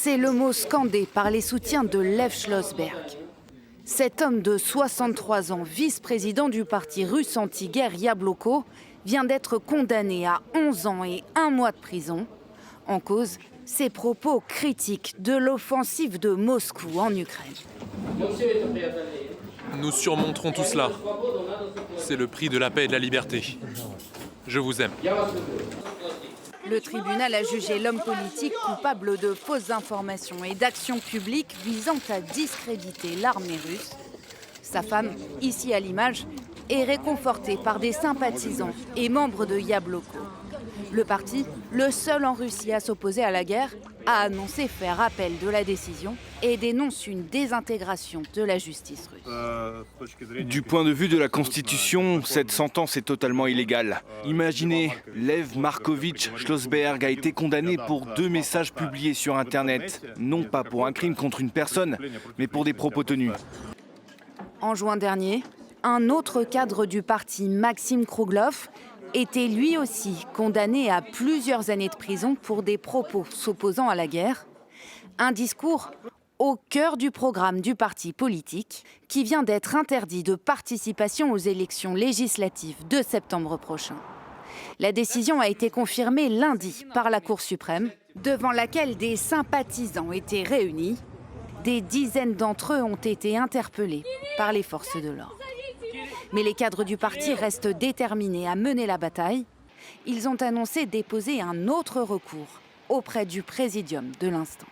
C'est le mot scandé par les soutiens de Lev Schlossberg. Cet homme de 63 ans, vice-président du parti russe anti-guerre Yabloko, vient d'être condamné à 11 ans et 1 mois de prison. En cause, ses propos critiques de l'offensive de Moscou en Ukraine. Nous surmonterons tout cela. C'est le prix de la paix et de la liberté. Je vous aime. Le tribunal a jugé l'homme politique coupable de fausses informations et d'actions publiques visant à discréditer l'armée russe. Sa femme, ici à l'image, est réconfortée par des sympathisants et membres de Yabloko. Le parti, le seul en Russie à s'opposer à la guerre, a annoncé faire appel de la décision et dénonce une désintégration de la justice russe. Du point de vue de la Constitution, cette sentence est totalement illégale. Imaginez, Lev Markovitch Schlossberg a été condamné pour 2 messages publiés sur Internet, non pas pour un crime contre une personne, mais pour des propos tenus. En juin dernier, un autre cadre du parti, Maxime Kruglov, était lui aussi condamné à plusieurs années de prison pour des propos s'opposant à la guerre. Un discours au cœur du programme du parti politique qui vient d'être interdit de participation aux élections législatives de septembre prochain. La décision a été confirmée lundi par la Cour suprême, devant laquelle des sympathisants étaient réunis. Des dizaines d'entre eux ont été interpellés par les forces de l'ordre. Mais les cadres du parti restent déterminés à mener la bataille. Ils ont annoncé déposer un autre recours auprès du présidium de l'instance.